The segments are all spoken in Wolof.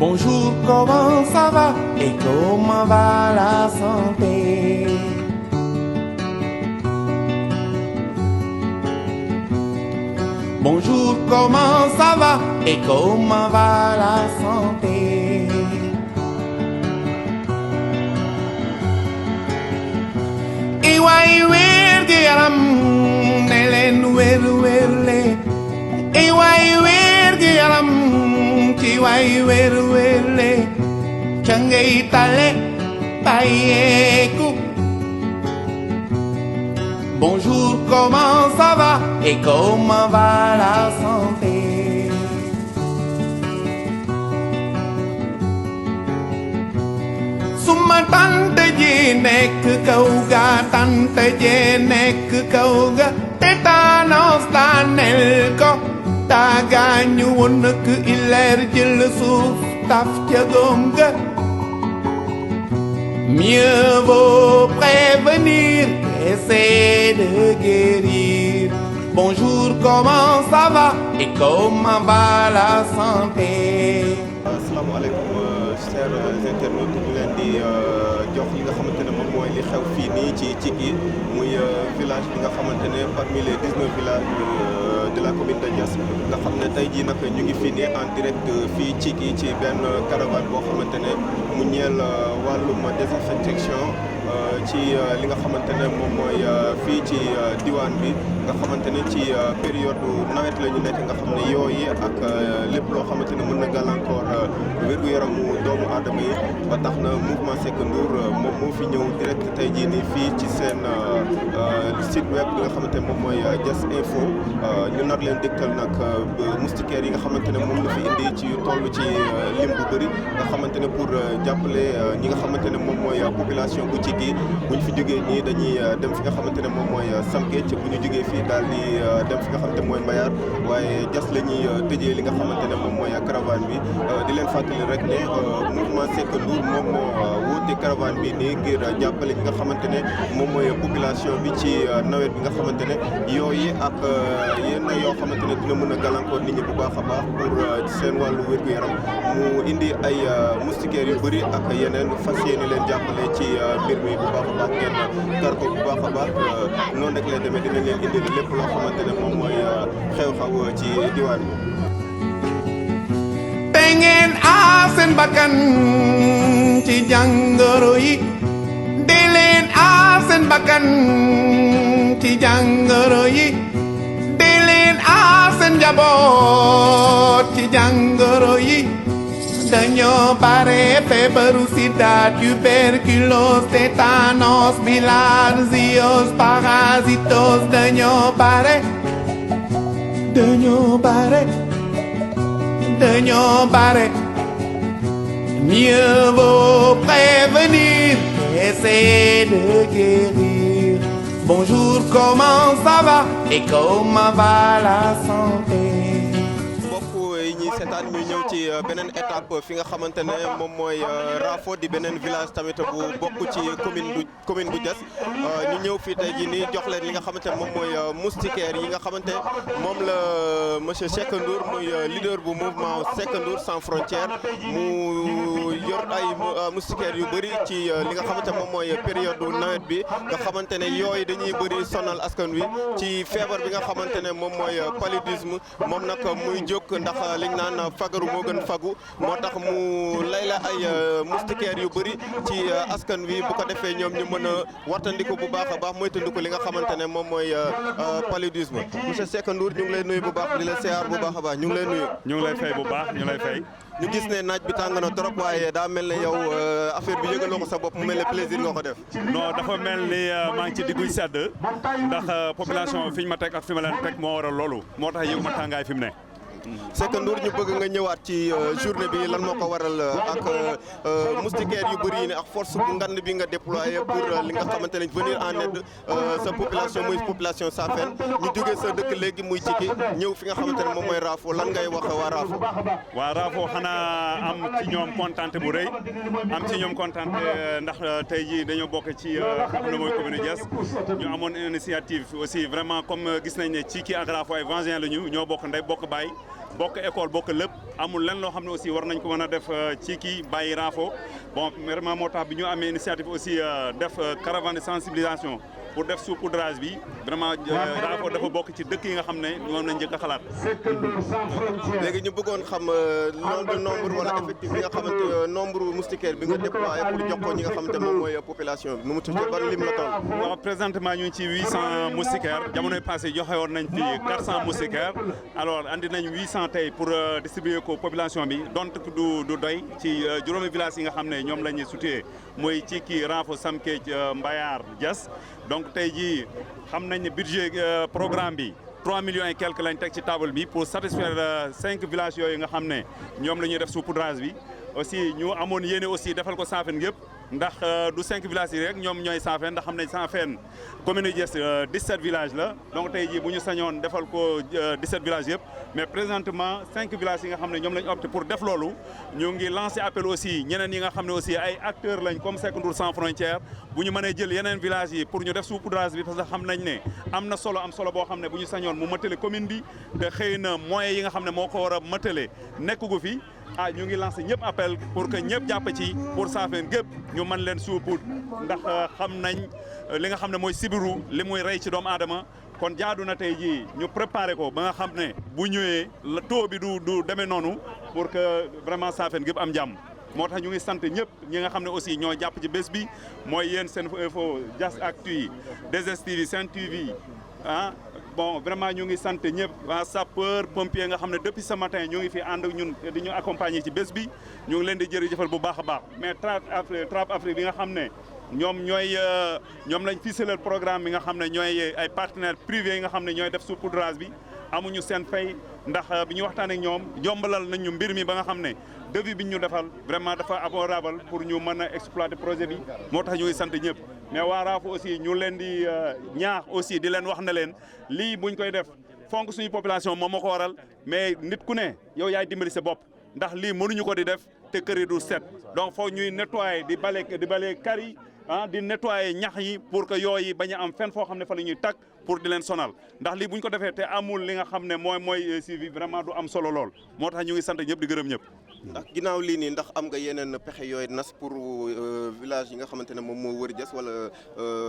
Bonjour, comment ça va et comment va la santé? Bonjour, comment ça va et comment va la santé? Iwai wergi yaram nelen werle. Iwai wergi yaram kiwai werle. Changei tale payeku. Bonjour, comment ça va et comment va la santé? Suma tante ji nekk kaw ga tante ji nekk kaw ga tétanos daaneel ko daa gaañu woon nak ileer jël suuf taf ca góom ga. Mieux vaut prévenir qu'essayer de guérir. Bonjour, comment ça va et comment va la santé? Asalaamaaleykum chers internautes ñu leen di jox li nga xamante ne moom mooy li xew fii nii ci Cikki muy village bi nga xamante ne parmi les 19 villages de la commune de Diass nga xam ne tey jii nag ñu ngi fii nii en direct fii Cikki ci benn caravane boo xamante ne mu ñeel wàllum désinfection ci li nga xamante ne moom mooy fii ci diwaan bi nga xamante ne ci période nawet la ñu nekk nga xam ne yooyu ak lépp loo xamante ne mën na gàllankoor wér-gu-yaramu doomu aadama yi ba tax na mouvement Seck Ndour moom moo fi ñëw direct tey jii nii fii ci seen site web bi nga xamante ne moom mooy Diass Info ñu nar leen dégtal nag moustiquaires yi nga xamante ne moom la fi indi ci toll ci lim bu bëri nga xamante ne pour jàppale ñi nga xamante ne moom mooy population bu Cikki bu ñu fi jógee nii dañuy dem fi nga xamante ne moom mooy Sam Géej bu ñu jógee fii daal di dem fi nga xamante ne mooy Mbayar waaye Diass la ñuy tëjee li nga xamante ne moom mooy caravane bi di leen fàttali rek ne mouvement Seck Ndour moom moo wóote caravane bi nii ngir jàppale ñi nga xamante ne moom mooy population bi ci nawet bi nga xamante ne yooyu ak yenn yoo xamante ne dina mën a gàllankoor nit ñi bu baax a baax pour seen wàllu wér-gu-yaram mu indi ay moustiquaires yu bëri ak yeneen fas yéene leen jàppale ci mbir mi bu baax a baax ngeen kar ko bu baax a baax noonu rek lay demee dinañ leen indi lépp loo xamante ne moom mooy xew-xew ci diwaan bi. Te ngeen aar seen bakkan ci jàngoro yi di leen aar seen bakkan ci jàngoro yi di leen aar seen njaboot ci jàngoro yi. Dañoo bare feebaru sida tuberculose tétanos bilharziose parasitos dañoo bare mieux vaut prévenir qu'essayer de guérir. Bonjour, comment ça va et comment va la santé? seetaan ñu ñëw ci beneen étape fi nga xamante ne moom mooy Rafo di beneen village tamit bu bokk ci commune bu Diass ñu ñëw fii tey jii nii jox leen li nga xamante ne moom mooy moustiquaires yi nga xamante moom la monsieur Seck Ndour muy leader bu mouvement Seck Ndour sans frontières mu yor ay moustiquaires yu bëri ci li nga xamante moom mooy période nawet bi nga xamante ne yooyu dañuy bëri sonal askan wi ci feebar bi nga xamante ne moom mooy paludisme moom nag muy jóg ndax liñ naan fagaru moo gën fagu moo tax mu lay la ay moustiquaires yu bëri ci askan wi bu ko defee ñoom ñu mën a wattandiku bu baax a baax moytandiku li nga xamante ne moom mooy paludisme. monsieur Seck Ndour ñu ngi lay nuyu bu baax di la siyaar bu baax a baax ñu ngi lay nuyu. ñu ngi lay fay bu baax ñu lay fay. ñu gis ne naaj bi tàng na trop waaye daa mel ne yow affaire bi yëgaloo ko sa bopp mu mel ne plaisir nga ko def. non dafa mel ni maa ngi ci digguy sedd ndax population fi ñu ma teg ak fi ma leen teg moo waral loolu moo tax yëgu ma tàngaay fi mu ne. Seck Ndour ñu bëgg nga ñëwaat ci journée bi lan moo ko waral ak moustiquaires yu bëri yi ne ak force bu ngand bi nga déployé pour li nga xamante ne venir en aide sa population muy population Safeen ñu jógee sa dëkk léegi muy Cikki ñëw fi nga xamante ne moom mooy Rafo lan ngay wax waa Rafo. waa Rafo xanaa am ci ñoom kontaante bu rëy am ci ñoom kontaante ndax tey jii dañoo bokk ci xam na mooy commune Diass ñu amoon initiative aussi vraiment comme gis nañ ne Cikki ak Rafo ay vangin la ñu ñoo bokk ndey bokk baay bokk école bokk lépp amul lenn loo xam ne aussi war nañ ko mën a def ci kii bàyyi Raafo bon vraiment moo tax bi ñu amee initiative aussi def caravane de sensibilisation pour def saupoudrage bi vraiment Raafo dafa bokk ci dëkk yi nga xam ne moom lañ njëkk a xalaat. léegi ñu bëggoon xam nombre wala effectif bi nga xamante nombre moustiquaire bi nga déployé pour jox ko ñi nga xamante moom mooy population bi nu mu tuddee ban lim la toll. waaw présentement ñu ngi ci 800 moustiquaires jamonoy passé joxe woon nañ fi 400 moustiquaires alors andi nañ 800 tey pour distribuer ko population bi donc du doy ci juróomi village yi nga xam ne ñoom la ñuy sutee mooy ci kii Raafo Samkéej Mbayar Diass donc tey jii xam nañ ne budget programme bi 3 millions et quelques lañ teg ci table bi pour satisfaire 5 villages yooyu nga xam ne ñoom la ñuy def saupoudrage bi aussi ñu amoon yéene aussi defal ko Safeen yëpp ndax du 5 villages yi rek ñoom ñooy Safeen ndax xam nañ Safeen commune Diass 17 villages la donc tey jii bu ñu sañoon defal ko 17 villages yëpp mais présentement 5 villages yi nga xam ne ñoom lañ opté pour def loolu ñu ngi lancé appel aussi ñeneen yi nga xam ne aussi ay acteurs lañ comme Seck Ndour sans frontières bu ñu mënee jël yeneen villages yi pour ñu def saupoudrage bi parce que xam nañ ne am na solo boo xam ne bu ñu sañoon mu mëtale commune bi te xëy na moyens yi nga xam ne moo ko war a mëtale nekk gu fi ñu ngi lancé ñëpp appel pour que ñëpp jàpp ci pour Safeen gépp ñu mën leen saupoudre ndax xam nañ li nga xam ne mooy sibiru li muy rey ci doomu aadama kon jaadu na tey jii ñu préparé ko ba nga xam ne bu ñëwee la taux bi du demee noonu pour que vraiment Safeen gépp am jàmm moo tax ñu ngi sant ñëpp ñi nga xam ne aussi ñoo jàpp ci bés bi mooy yéen Seneinfo Diass Actu yi 2STV Sen TV bon vraiment ñu ngi sant ñëpp waa sapeur pompier nga xam ne depuis ce matin ñu ngi fi ànd ak ñun di ñu accompagner ci bés bi ñu ngi leen di jërëjëfal bu baax a baax mais Trap Afrique bi nga xam ne ñoom lañ ficelé programme bi nga xam ne ñooy ay partenaires privés yi nga xam ne ñooy def saupoudrage bi amuñu seen fay ndax bi ñu waxtaan ak ñoom yombalal nañ ñu mbir mi ba nga xam ne devis bi ñu defal vraiment dafa abordable pour ñu mën a exploiter projet bi moo tax ñu ngi sant ñëpp mais waa Raafo aussi ñu leen di ñaax aussi di leen wax ne leen lii buñ koy def fonk suñu population moom moo ko waral mais nit ku ne yow yaay dimbali sa bopp ndax lii mënuñu ko di def te kër yi du set donc foog ñuy nettoyer di bale kar yi di nettoyer ñax yi pour que yooyu bañ a am fenn foo xam ne fa la ñuy tag pour di leen sonal ndax lii bu ñu ko defee te amul li nga xam ne mooy suivi vraiment du am solo lool moo tax ñu ngi sant ñëpp di gërëm ñëpp. ndax ginnaaw lii nii ndax am nga yeneen pexe yooyu nas pour village yi nga xamante ne moom moo wër Diass wala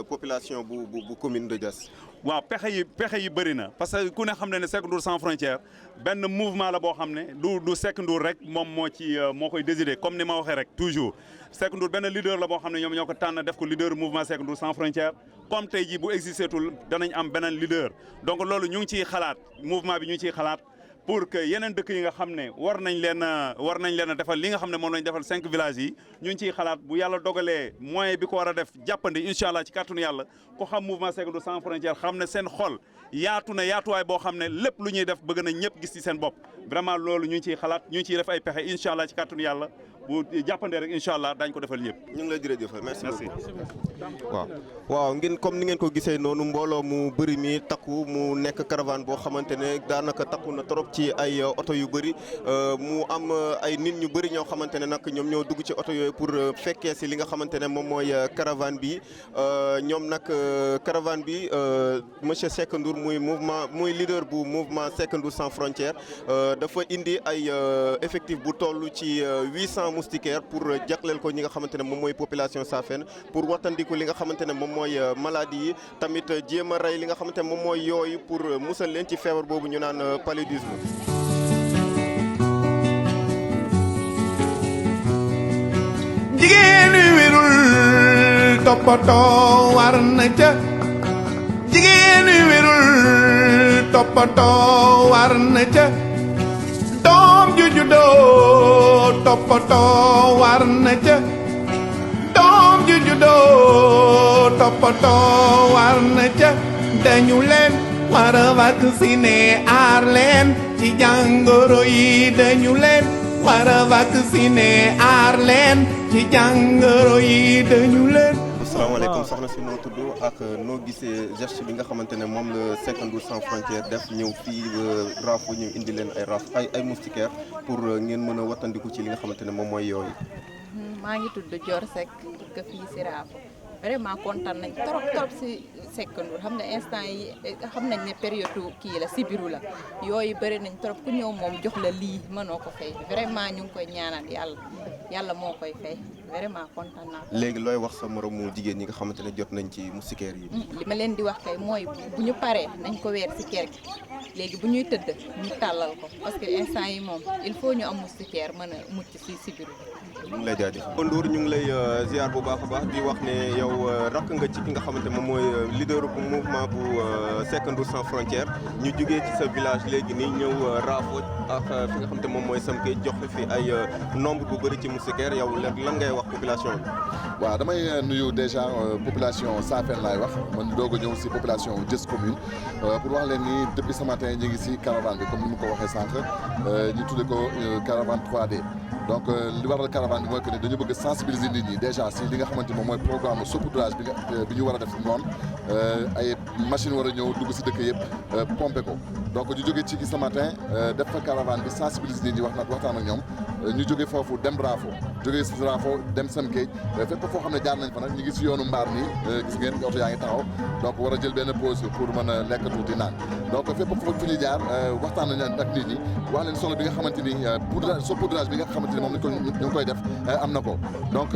population bu commune de Diass. waaw pexe yi bëri na parce que ku ne xam ne Seck Ndour sans frontières benn mouvement la boo xam ne du Seck Ndour rek moom moo koy décider comme ni ma waxee rek toujours Seck Ndour benn leader la boo xam ne ñoom ñoo ko tànn def ko leader mouvement Seck Ndour sans frontières comme tey jii bu existé tul danañ am beneen leader donc loolu ñu ngi ciy xalaat mouvement bi ñu ngi ciy xalaat pour que yeneen dëkk yi nga xam ne war nañ leen a defal li nga xam ne moom lañ defal 5 villages yi ñu ngi ciy xalaat bu yàlla dogalee moyen bi ko war a def jàppandi incha allah ci kàttanu yàlla ko xam mouvement Seck Ndour sans frontières xam ne seen xol yaatu na yaatuwaay boo xam ne lépp lu ñuy def bëgg na ñëpp gis ci seen bopp vraiment loolu ñu ngi ciy xalaat ñu ngi ciy def ay pexe incha allah ci kàttanu yàlla bu jàppandee rek incha allah daañu ko defal ñëpp. ñu ngi lay jërëjëfal merci waaw ngeen comme ni ngeen ko gisee noonu mbooloo mu bëri mi takku mu nekk caravane boo xamante ne daanaka takku na trop ci ay oto yu bëri mu am ay nit ñu bëri ñoo xamante ne nag ñoom ñoo dugg ci oto yooyu pour fekkee si li nga xamante ne moom mooy caravane bi ñoom nag caravane bi monsieur Seck Ndour muy leader bu mouvement Seck Ndour sans frontières dafa indi ay effectif bu toll ci 800 moustiquaires pour jagleel ko ñi nga xamante ne moom mooy population Safeen pour wattandiku li nga xamante ne moom mooy maladie yi tamit jéem a rey li nga xamante ne moom mooy yooyu pour musal leen ci feebar boobu ñu naan paludisme. jigéen wi wérul toppatoo war na ca jigéen wi wérul toppatoo war na ca doom ju juddoo toppatoo war na ca doom ju juddoo toppatoo war na ca dañu leen war a vacciner aar leen ci jàngoro yi dañu leen war a vacciner aar leen ci jàngoro yi dañu leen. asalaamaaleykum soxna si noo tudd ak noo gisee geste bi nga xamante ne moom la Seck Ndour sans frontières def ñëw fii Raafo ñu indi leen ay moustiquaires pour ngeen mën a wattandiku ci li nga xamante ne moom mooy yooyu. maa ngi tudd Dior Seck dëkk fii si Raafo. vraiment kontaan nañ trop si Seck Ndour xam nga instant yi xam nañ ne période kii la sibiru la yooyu bëri nañ trop ku ñëw moom jox la lii mënoo ko fay vraiment ñu ngi koy ñaanal yàlla moo koy fay vraiment kontaan naa. léegi looy wax sa moromu jigéen ñi nga xamante ne jot nañ ci moustiquaire yi. li ma leen di wax kay mooy bu ñu paree nañ ko weer si kër gi léegi bu ñuy tëdd ñu tàllal ko parce que instant yi moom il faut ñu am moustiquaire mën a mucc si sibiru. ñu ngi lay jaajëfal. Ndour ñu ngi lay ziar bu baax a baax di wax ne yow rakk nga ci ki nga xamante moom mooy leader bu mouvement bu Seck Ndour sans frontière ñu jugee ci sa village léegi nii ñëw raafo ak fi nga xamante moom mooy Samké jox fi ay nombre bu bëri ci moustiquaire yow lan ngay wax population bi. waaw damay nuyu déjà population Safène laay wax man doog a ñëw si population Diès commune pour wax leen ni depuis ce matin ñu ngi si caravane bi comme ni ma ko waxee sànq ñu tuddee ko caravane 3D. donc li waral caravane bi mooy que ne dañu bëgg sensibiliser nit ñi déjà si li nga xamante moom mooy programme saupoudrage bi ñu war a def noonu ay machine war a ñëw dugg si dëkk yëpp pomper ko donc ñu jógee ci ce matin def fa caravane bi sensibiliser nit ñi waxtaan ak ñoom ñu jógee foofu dem Rafo jógee si Rafo dem Samké fépp foo xam ne jaar nañ fa nag ñu ngi si yoonu mbaar nii gis ngeen oto yaa ngi taxaw donc war a jël benn pause pour mën a lekk tuuti naan donc fépp fu ñuy jaar waxtaan nañ ak nit ñi wax leen solo bi nga xamante ni saupoudrage bi nga xamante ni moom ñu ngi koy def am na ko donc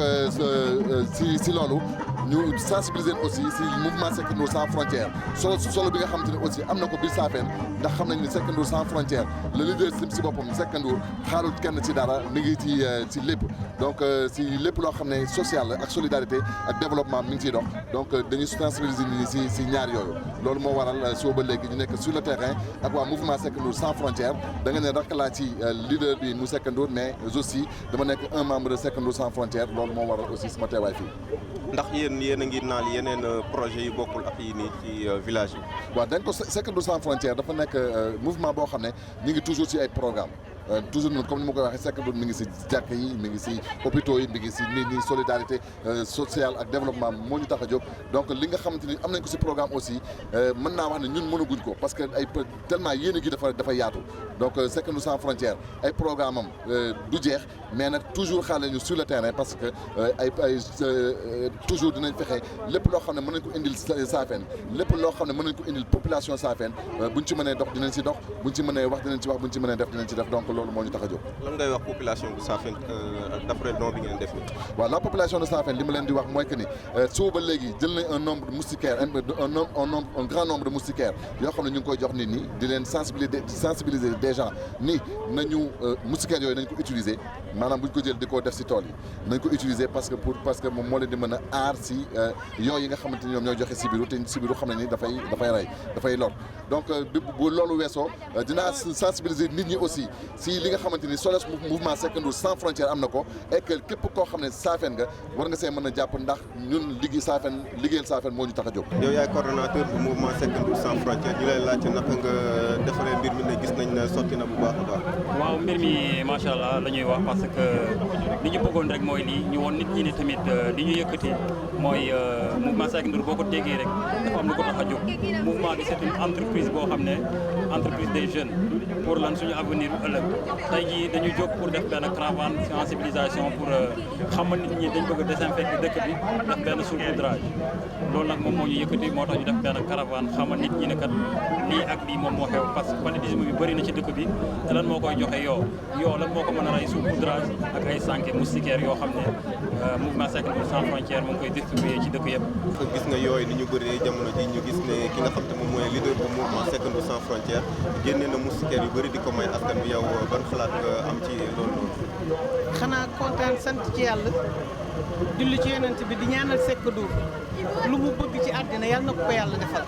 si loolu ñu sensibiliser aussi si mouvement Seck Ndour sans frontière solo bi nga xamante ni aussi am na ko biir Safène ndax xam nañ ni Seck Ndour sans frontière le leader si boppam Seck Ndour xaarul kenn ci dara mi ngi ci lépp donc si lépp loo xam ne social ak solidarité ak développement mi ngi ciy dox donc dañuy sensibiliser nit ñi si ñaar yooyu loolu moo waral soo ba léegi ñu nekk sur le terrain ak waa mouvement Seck Ndour sans frontière da nga ne rakk laa ci leader bi mu Seck Ndour mais aussi dama nekk un membre de Seck Ndour sans frontière loolu moo waral aussi sama teewaay fii. ndax yéen a ngi naal yeneen projet yu bokkul ak yi nii ci village yi. waaw dañ ko Seck Ndour sans frontière dafa nekk mouvement boo xam ne ñu ngi toujours ci ay programme toujours comme ni ma koy waxee Seck Ndour mi ngi si jàkk yi mi ngi si hôpitaux yi mi ngi si nit ñi solidarité sociale ak développement moo ñu tax a jóg donc li nga xamante ni am nañ ko si programme aussi mën naa wax ne ñun mënaguñ ko parce que ay tellement yéen a gi dafa yaatu donc Seck Ndour sans frontière ay programme am du jeex mais nag toujours xaar ñu sur le terrain parce que toujours dinañ fexe lépp loo xam ne mën nañ ko indil Safène lépp loo xam ne mën nañ ko indil population Safène buñ ci mënee dox dinañ si dox buñ ci mënee wax dinañ ci wax buñ ci mënee def dinañ ci def donc loolu moo ñu tax a jóg. lan ngay wax population bu Safène d'après don bi ngeen def nii. waaw la population de Safène li ma leen di wax mooy que ni suba ba léegi jël nañ un nombre de moustiquaires un grand nombre de moustiquaires yoo xam ne ñu ngi koy jox nit ñi di leen sensibiliser déjà ni nañu moustiquaires yooyu nañ ko utiliser maanaam buñ ko jël di ko def si tool yi nañ ko utiliser parce que moom moo leen di mën a aar si yooyu yi nga xamante ni ñoom ñooy joxe sibiru te sibiru xam ne ni dafay rey dafay lor donc bu loolu weesoo dinaa sensibiliser nit ñi aussi si li nga xamante ni solos mouvement Seck Ndour sans frontière am na ko et que képp koo xam ne Safène nga war nga see mën a jàpp ndax ñun liggéeyal Safène moo ñu tax a jóg. yow yaay coordonnateur bu mouvement Seck Ndour sans frontière ñu lay laajte naka nga defaree mbir mi ne gis nañ ne sotti na bu baax a baax. waaw mbir mi macha allah la ñuy wax parce que li ñu bëggoon rek mooy lii ñu woon nit ñi ne tamit li ñu yëkkati mooy mouvement Seck Ndour boo ko déggee rek dafa am lu ko tax a jóg mouvement bi c'est une entreprise boo xam ne entreprise des jeunes pour lan suñu avenir ëllëg tey jii dañu jóg pour def benn caravane sensibilisation pour xamal nit ñi dañ bëgg a désinfecter dëkk bi def benn saupoudrage loolu nag moom moo ñu yëkkati moo tax ñu def benn caravane xamal nit ñi ne kat lii ak lii moom moo xew parce que paludisme bi bëri na ci dëkk bi te lan moo koy joxe yoo lan moo ko mën a rey saupoudrage ak ay sànke moustiquaires yoo xam ne mouvement Seck Ndour sans frontière mu ngi koy distribuer ci dëkk yëpp. gis nga yooyu ni ñu bëree jamono ji ñu gis ne ki nga xam te moom mooy leader bu mouvement Seck Ndour sans frontière génne na moustiquaires yu bëri di ko may askan bi yow ban xalaat nga am ci loolu. xanaa kontaan sant ci yàlla julli ci yonent bi di ñaanal Seck Ndour lu mu bëgg ci àddina yàlla na ko yàlla defal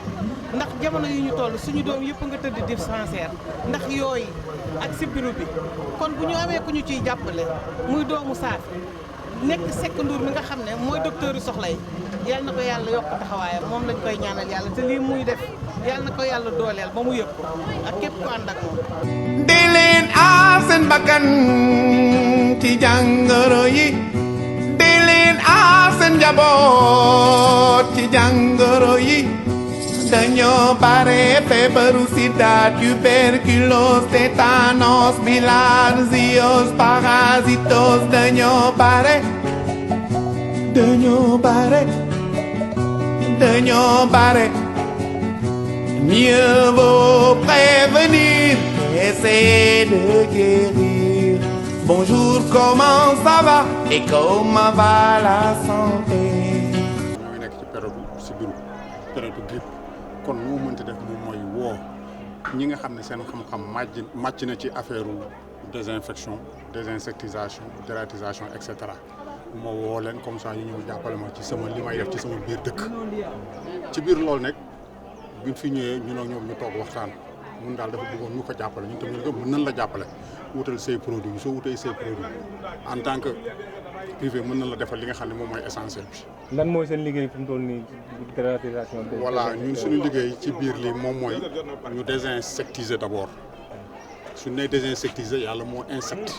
ndax jamono yi ñu toll suñu doom yëpp nga tëdd dispensaire ndax yooyu ak sibiru bi kon bu ñu amee ku ñu ciy jàppale muy doomu Safène nekk Seck Ndour mi nga xam ne mooy docteur yu soxla yi yàlla na ko yàlla yokk taxawaayam moom lañ koy ñaanal yàlla te lii muy def yàlla na ko yàlla dooleel ba mu yëg ko ak képp ku ànd ak moom. di leen aar seen bakkan ci jàngoro yi di leen aar seen njaboot ci jàngoro yi dañoo bare feebaru sida tuberculose tétanos bilharziose parasitose dañoo bare dañoo bare mieux vaut prévenir qu'essayer de guérir. Bonjour, comment ça va et comment va la santé? ñoo ngi nekk ci période sibiru période grippe kon lu mu mënti def moom mooy woo ñi nga xam ne seen xam-xam màcc na ci affaire désinfection désinsectisation dératisation et cetera moo woo leen comme ça ñu ñëw jàppale ma ci sama li may def ci sama biir dëkk ci biir loolu nag biñ fi ñëwee ñun ak ñoom ñu toog waxtaan mun daal dafa bëggoon ñu ko jàppale ñun tamit ko mën nañ la jàppale wutal say produits soo wutee say produits en tant que privé mën nañ la defal li nga xam ne moom mooy essentiel bi. lan mooy seen liggéey fi mu toll nii dératisation. voilà ñun suñu liggéey ci biir lii moom mooy ñu désinsectiser d'abord suñu nee désinsectiser yàlla moo insecte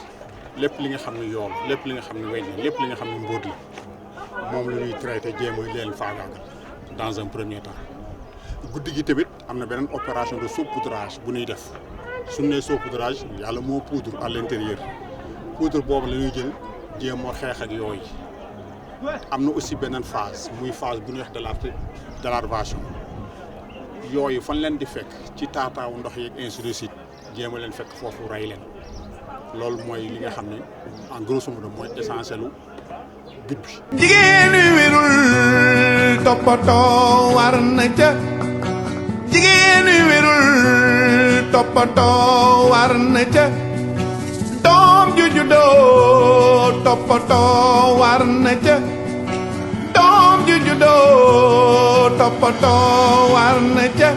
lépp li nga xam ne yool lépp li nga xam ne weñ la lépp li nga xam ne mbóot la moom la ñuy traité jéem a leen faagaagal dans un premier temps. guddi gi tamit am na beneen opération de saupoudrage bu ñuy def suñu nee saupoudrage yàlla moo poudre à l'intérieur poudre boobu la ñuy jël jéem a xeex ak yooyu am na aussi beneen phase muy phase bu ñuy wax de larvation yooyu fan leen di fekk ci taataawu ndox yeeg ainsi de suite jéem a leen fekk foofu rey leen loolu mooy li nga xam ne en grosso modo mooy essentiel u but bi. jigéen wi wérul toppatoo war na ca jigéen wi wérul toppatoo war na ca doom ju juddoo toppatoo war na ca doom ju juddoo toppatoo war na ca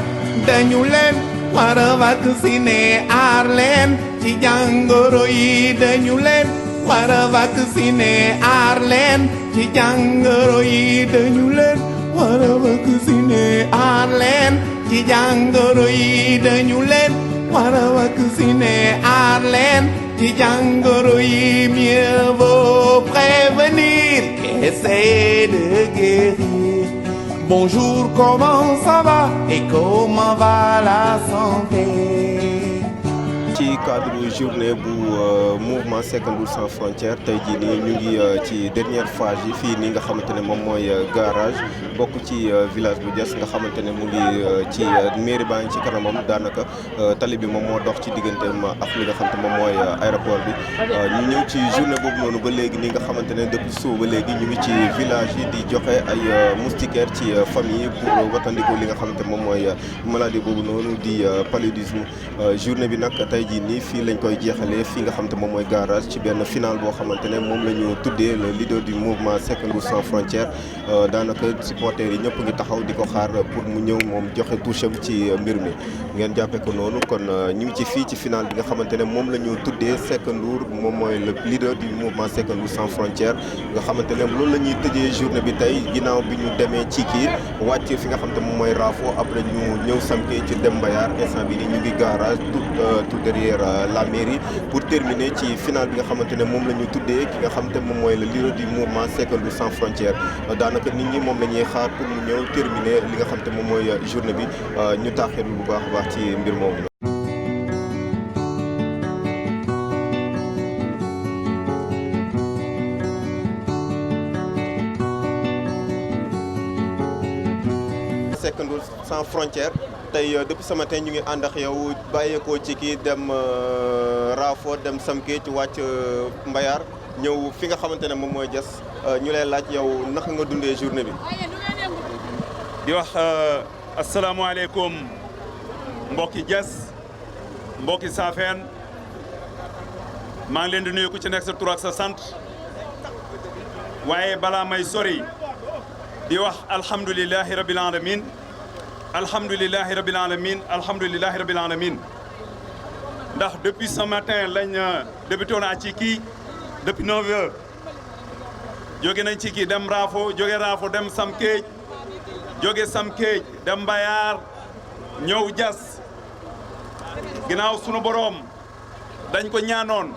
dañu leen war a vacciner aar leen ci jàngoro yi dañu leen war a vacciner aar leen ci jàngoro yi dañu leen war a vacciner aar leen ci jàngoro yi dañu leen war a vacciner aar leen ci jàngoro yi mieux vaut prévenir qu'essayer de guérir. Bonjour, comment ça va et comment va la santé? ci cadre journée bu mouvement Seck Ndour sans frontières tey jii nii ñu ngi ci dernière phase yi fii nii nga xamante ne moom mooy garage bokk ci village bu Diass nga xamante ne mu ngi ci mairie baa ngi ci kanamam daanaka tali bi moom moo dox ci digganteem ak li nga xamante moom mooy aéroport bi ñu ñëw ci journée boobu noonu ba léegi nii nga xamante ne depuis suba ba léegi ñu ngi ci village yi di joxe ay moustiquaires ci famille pour wattandiku li nga xamante moom mooy maladie boobu noonu di paludisme journée bi nag tey jii nii fii lañ koy jeexalee fii nga xamante moom mooy garage ci benn final boo xamante ne moom la ñu tuddee le leader du mouvement Seck Ndour sans frontières daanaka supporters yi ñëpp ngi taxaw di ko xaar pour mu ñëw moom joxe toucham ci mbir mi ngeen jàppee ko noonu kon ñu ngi ci fii ci final bi nga xamante ne moom la ñu tuddee Seck Ndour moom mooy le leader du mouvement Seck Ndour sans frontières nga xamante ne loolu la ñuy tëjee journée bi tey ginnaaw bi ñu demee ci kii wàcc fi nga xamante moom mooy Rafo après ñu ñëw samke ci Dembayar instant bi ni ñu ngi garage tout derrière la mairie pour terminer ci final bi nga xamante ne moom la ñu tuddee ki nga xamante moom mooy le leader du mouvement Seck Ndour sans frontières daanaka nit ñi moom la ñuy xaar pour mu ñëw terminer li nga xamante moom mooy journée bi ñu taaxirlu bu baax a baax ci mbir moomu. Seck Ndour sans frontières tey depuis ce matin ñu ngi ànd ak yow bàyyeekoo ci kii dem Rafo dem Samke ci wàcc Mbayar ñëw fi nga xamante ne moom mooy Diass ñu lay laaj yow naka nga dundee journée bi. di wax asalaamaaleykum mbokki Diass mbokki Safeen maa ngi leen di nuyu ku ci nekk sa tur ak sa sant waaye balaa may sori di wax alhamdulilahi rabil alamin alhamdulilahi rabil alamin alhamdulilahi rabil alamin ndax depuis ce matin lañ débuté woon ci kii depuis 9 heures jóge nañ ci kii dem Rafo jóge Rafo dem Samkeej jóge Samkeej dem Mbayar ñëw Diass ginnaaw sunu boroom dañ ko ñaanoon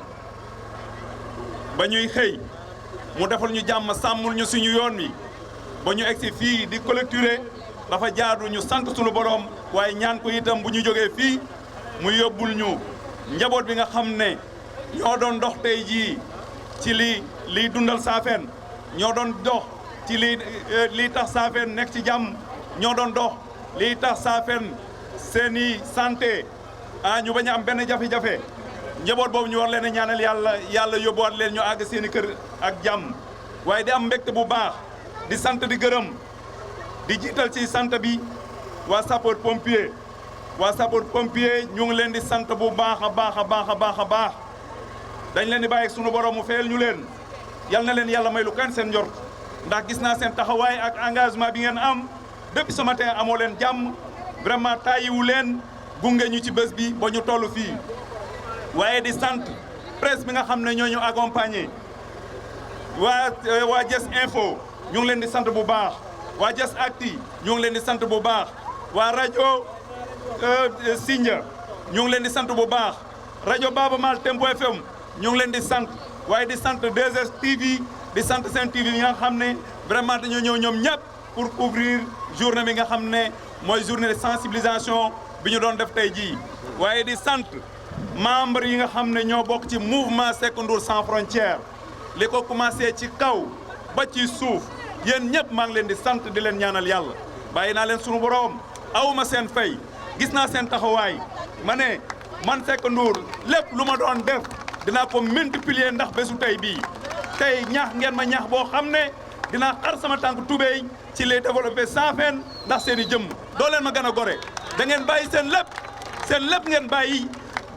ba ñuy xëy mu defal ñu jàmm sàmmul ñu suñu yoon wi ba ñu egsi fii di collecter dafa jaadu ñu sant sunu boroom waaye ñaan ko itam bu ñu jógee fii mu yóbbul ñu njaboot bi nga xam ne ñoo doon dox tey jii ci lii dundal Saafeen ñoo doon dox ci lii tax Saafeen nekk ci jàmm ñoo doon dox lii tax Saafeen seeni santé ñu bañ a am benn jafe-jafe njaboot boobu ñu war leen a ñaanal yàlla yóbbuwaat leen ñu àgg seeni kër ak jàmm waaye di am mbégte bu baax di sant di gërëm di jiital ci sant bi waa sapeur pompier ñu ngi leen di sant bu baax a baax a baax a baax a baax dañ leen di bàyyi sunu borom mu fayal ñu leen yal na leen yàlla may lu kan seen njort ndax gis naa seen taxawaay ak engagement bi ngeen am depuis ce matin amoo leen jàmm vraiment tàyyiwu leen gunge ñu ci bés bi ba ñu toll fii waaye di sant presse bi nga xam ne ñoo ñu accompagné waa Diass Info ñu ngi leen di sant bu baax waa Diass Actu ñu ngi leen di sant bu baax waa rajo Sindia ñu ngi leen di sant bu baax rajo Baaba Maal Tempo FM ñu ngi leen di sant waaye di sant 2S TV di sant Sen TV yi nga xam ne vraiment dañoo ñëw ñoom ñëpp pour couvrir journée bi nga xam ne mooy journée de sensibilisation bi ñu doon def tey jii waaye di sant membre yi nga xam ne ñoo bokk ci mouvement Seck Ndour sans frontières li ko commencé ci kaw ba ci suuf yéen ñëpp maa ngi leen di sant di leen ñaanal yàlla bàyyi naa leen sunu borom awuma seen fay gis naa seen taxawaay ma ne man Seck Ndour lépp lu ma doon def dinaa ko multiplier ndax bésu tey bii tey ñaax ngeen ma ñaax boo xam ne dinaa xar sama tànk tubéy ci les développé Saafeen ndax seen i jëmm doo leen ma gën a gore da ngeen bàyyi seen lépp ngeen bàyyi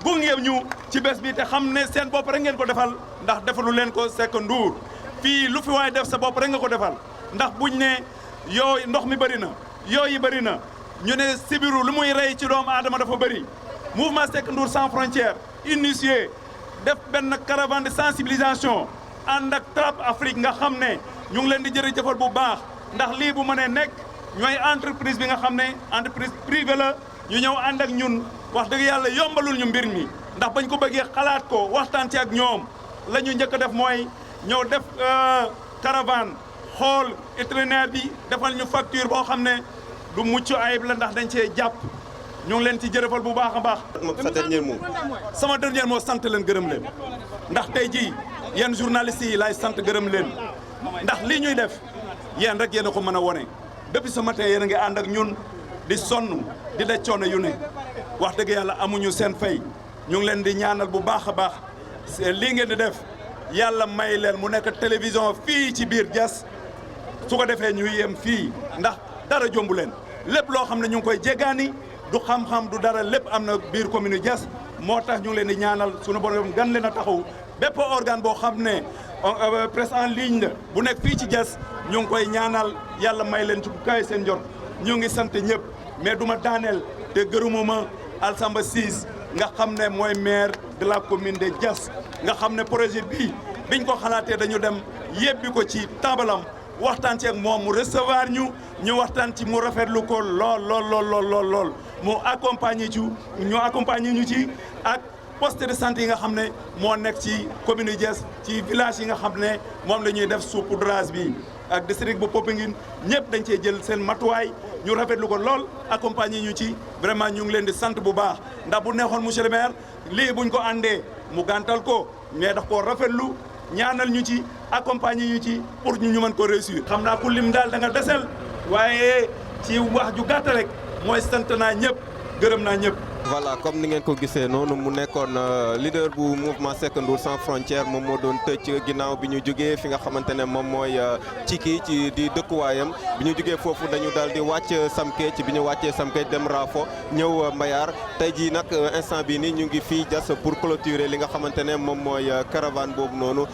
gunge ñu ci bés bi te xam ne seen bopp rek ngeen ko defal ndax defalu leen ko Seck Ndour fii lu fi waay def sa bopp rek nga ko defal ndax buñ ne yooyu ndox mi bëri na yooyu bëri na ñu ne sibiru lu muy rey ci doomu aadama dafa bëri mouvement Seck Ndour sans frontières initié def benn caravane de sensibilisation ànd ak TRAP Afrique nga xam ne ñu ngi leen di jërëjëfal bu baax ndax lii bu mënee nekk ñooy entreprise bi nga xam ne entreprise privée la ñu ñëw ànd ak ñun wax dëgg yàlla yombalul ñu mbir mi ndax bañ ko bëggee xalaat ko waxtaan ci ak ñoom la ñu njëkk a def mooy ñëw def caravane xool itinéraire bi defal ñu facture boo xam ne du mucc ayib la ndax dañ cee jàpp ñu ngi leen ci jërëfal bu baax a baax. sa dernier mot. sama dernier mot sant leen gërëm leen ndax tey jii yéen journalistes yi laay sant gërëm leen ndax lii ñuy def yéen rek yéen a ko mën a wone depuis ce matin yéen a ngi ànd ak ñun di sonn di daj coono yu ne wax dëgg yàlla amuñu seen fay ñu ngi leen di ñaanal bu baax a baax lii ngeen di def yàlla may leen mu nekk télévision fii ci biir Diass su ko defee ñu yem fii ndax dara jombu leen lépp loo xam ne ñu ngi koy jéggaani du xam-xam du dara lépp am na biir commune Diass moo tax ñu ngi leen di ñaanal sunu borom gan leen a taxaw bépp organe boo xam ne presse en ligne la bu nekk fii ci Diass ñu ngi koy ñaanal yàlla may leen ci kaay seen njort ñu ngi sant ñëpp mais du ma daaneel te gërëmuma Alsamba Ciss nga xam ne mooy maire de la commune de Diass nga xam ne projet bii biñ ko xalaatee dañu dem yebbi ko ci tabalam waxtaan ci ak moom mu recevoir ñu waxtaan ci mu rafetlu ko lool mu accompagner ñu ci ak poste de santé yi nga xam ne moo nekk ci commune Diass ci village yi nga xam ne moom la ñuy def saupoudrage bi ak district bu Popenguine ñëpp dañ cee jël seen matuwaay ñu rafetlu ko lool accompagner ñu ci vraiment ñu ngi leen di sant bu baax ndax bu neexoon monsieur le maire lii buñ ko àndee mu gàntal ko mais daf koo rafetlu ñaanal ñu ci accompagner ñu ci pour ñu mën ko réussir. xam naa ku lim daal da nga desel waaye ci wax ju gàtt rek mooy sant naa ñëpp gërëm naa ñëpp. voilà comme ni ngeen ko gisee noonu mu nekkoon leader bu mouvement Seck Ndour sans frontières moom moo doon tëj ginnaaw bi ñu jógee fi nga xamante ne moom mooy Cikki ci di dëkkuwaayam bi ñu jógee foofu dañu daal di wàcc Samkéej bi ñu wàccee Samkéej dem Raafo ñëw Mbayar tey jii nag instant bi ni ñu ngi fii Diass pour clôturer li nga xamante ne moom mooy caravane boobu noonu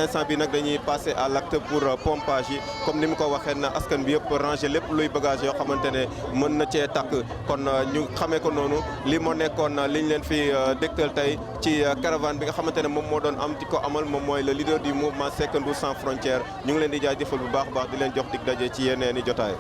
instant bi nag dañuy passer à l'acte pour pompage yi comme ni mu ko waxee na askan bi yëpp ranger lépp luy bagage yoo xamante ne mën na cee takk kon ñu xamee ko noonu li moo nekkoon liñ leen fi dégtal tey ci caravane bi nga xamante ne moom moo doon am di ko amal moom mooy le leader du mouvement Seck Ndour sans frontières ñu ngi leen di jaajëfal bu baax di leen jox dig daje ci yeneen i jotaay.